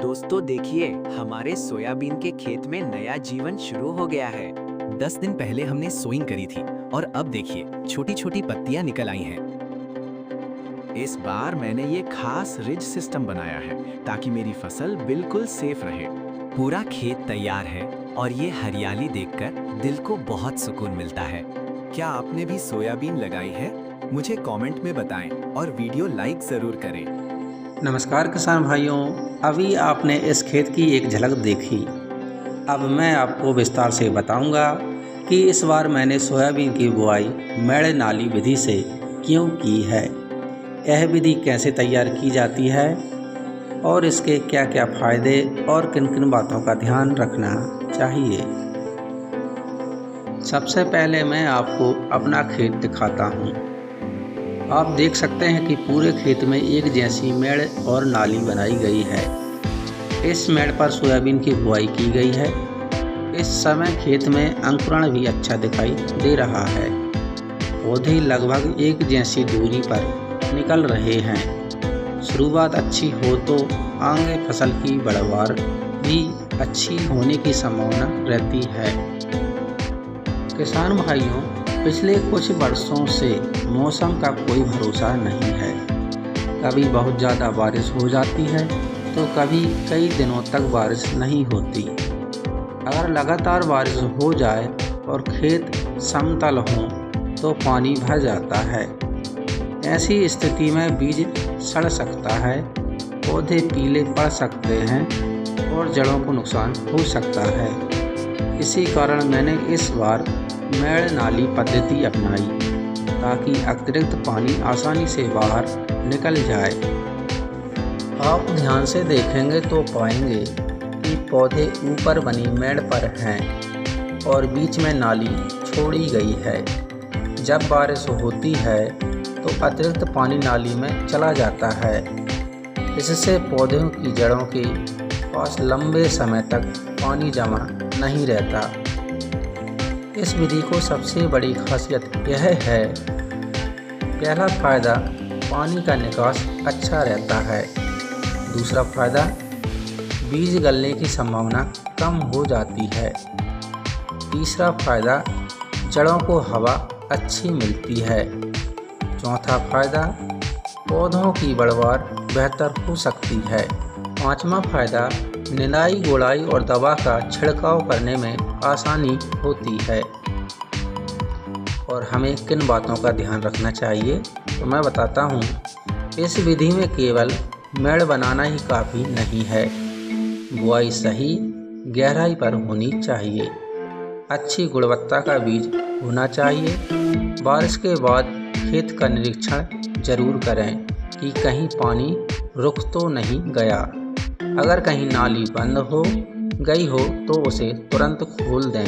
दोस्तों देखिए, हमारे सोयाबीन के खेत में नया जीवन शुरू हो गया है। 10 दिन पहले हमने सोइंग करी थी और अब देखिए छोटी छोटी पत्तियां निकल आई हैं। इस बार मैंने ये खास रिज सिस्टम बनाया है ताकि मेरी फसल बिल्कुल सेफ रहे। पूरा खेत तैयार है और ये हरियाली देखकर दिल को बहुत सुकून मिलता है। क्या आपने भी सोयाबीन लगाई है? मुझे कमेंट में बताएं और वीडियो लाइक जरूर करें। नमस्कार किसान भाइयों, अभी आपने इस खेत की एक झलक देखी। अब मैं आपको विस्तार से बताऊंगा कि इस बार मैंने सोयाबीन की बुआई मेड़ नाली विधि से क्यों की है, यह विधि कैसे तैयार की जाती है और इसके क्या क्या फ़ायदे और किन किन बातों का ध्यान रखना चाहिए। सबसे पहले मैं आपको अपना खेत दिखाता हूँ। आप देख सकते हैं कि पूरे खेत में एक जैसी मेड़ और नाली बनाई गई है। इस मेड़ पर सोयाबीन की बुआई की गई है। इस समय खेत में अंकुरण भी अच्छा दिखाई दे रहा है। पौधे लगभग एक जैसी दूरी पर निकल रहे हैं। शुरुआत अच्छी हो तो आगे फसल की पैदावार भी अच्छी होने की संभावना रहती है। किसान भाइयों, पिछले कुछ वर्षों से मौसम का कोई भरोसा नहीं है। कभी बहुत ज़्यादा बारिश हो जाती है तो कभी कई दिनों तक बारिश नहीं होती। अगर लगातार बारिश हो जाए और खेत समतल हो तो पानी भर जाता है। ऐसी स्थिति में बीज सड़ सकता है, पौधे पीले पड़ सकते हैं और जड़ों को नुकसान हो सकता है। इसी कारण मैंने इस बार मेड़ नाली पद्धति अपनाई ताकि अतिरिक्त पानी आसानी से बाहर निकल जाए। आप ध्यान से देखेंगे तो पाएंगे कि पौधे ऊपर बनी मेड़ पर हैं और बीच में नाली छोड़ी गई है। जब बारिश होती है तो अतिरिक्त पानी नाली में चला जाता है। इससे पौधों की जड़ों के पास लंबे समय तक पानी जमा नहीं रहता। इस विधि को सबसे बड़ी खासियत यह है, पहला फ़ायदा पानी का निकास अच्छा रहता है। दूसरा फ़ायदा बीज गलने की संभावना कम हो जाती है। तीसरा फ़ायदा जड़ों को हवा अच्छी मिलती है। चौथा फ़ायदा पौधों की पैदावार बेहतर हो सकती है। पांचवा फ़ायदा निदाई, गोड़ाई और दवा का छिड़काव करने में आसानी होती है। और हमें किन बातों का ध्यान रखना चाहिए तो मैं बताता हूँ। इस विधि में केवल मेड़ बनाना ही काफ़ी नहीं है, बुआई सही गहराई पर होनी चाहिए। अच्छी गुणवत्ता का बीज होना चाहिए। बारिश के बाद खेत का निरीक्षण जरूर करें कि कहीं पानी रुक तो नहीं गया। अगर कहीं नाली बंद हो गई हो तो उसे तुरंत खोल दें।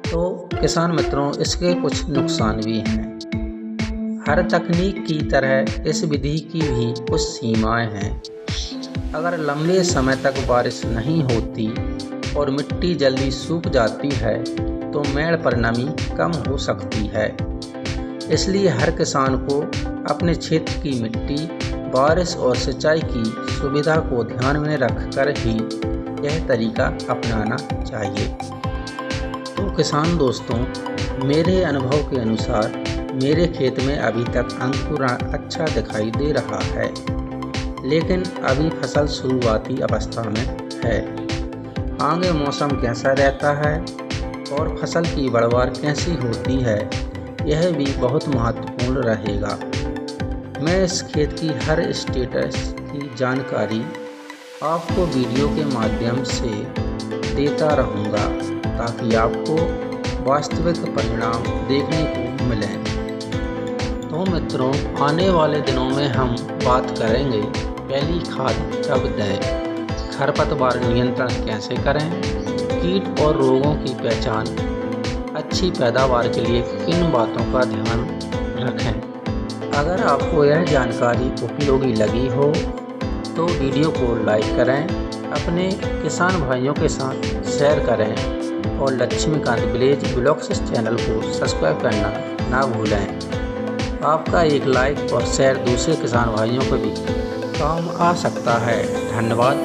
तो किसान मित्रों, इसके कुछ नुकसान भी हैं। हर तकनीक की तरह इस विधि की भी कुछ सीमाएं हैं। अगर लंबे समय तक बारिश नहीं होती और मिट्टी जल्दी सूख जाती है तो मेड़ पर नमी कम हो सकती है। इसलिए हर किसान को अपने क्षेत्र की मिट्टी, बारिश और सिंचाई की सुविधा को ध्यान में रखकर ही यह तरीका अपनाना चाहिए। तो किसान दोस्तों, मेरे अनुभव के अनुसार मेरे खेत में अभी तक अंकुरण अच्छा दिखाई दे रहा है, लेकिन अभी फसल शुरुआती अवस्था में है। आगे मौसम कैसा रहता है और फसल की पैदावार कैसी होती है, यह भी बहुत महत्वपूर्ण रहेगा। मैं इस खेत की हर स्टेटस की जानकारी आपको वीडियो के माध्यम से देता रहूँगा ताकि आपको वास्तविक परिणाम देखने को मिलें। तो मित्रों, आने वाले दिनों में हम बात करेंगे पहली खाद कब दें, खरपतवार नियंत्रण कैसे करें, कीट और रोगों की पहचान, अच्छी पैदावार के लिए किन बातों का ध्यान रखें। अगर आपको यह जानकारी उपयोगी लगी हो तो वीडियो को लाइक करें, अपने किसान भाइयों के साथ शेयर करें और लक्ष्मीकांत विलेज ब्लॉग्स चैनल को सब्सक्राइब करना ना भूलें। आपका एक लाइक और शेयर दूसरे किसान भाइयों को भी काम आ सकता है। धन्यवाद।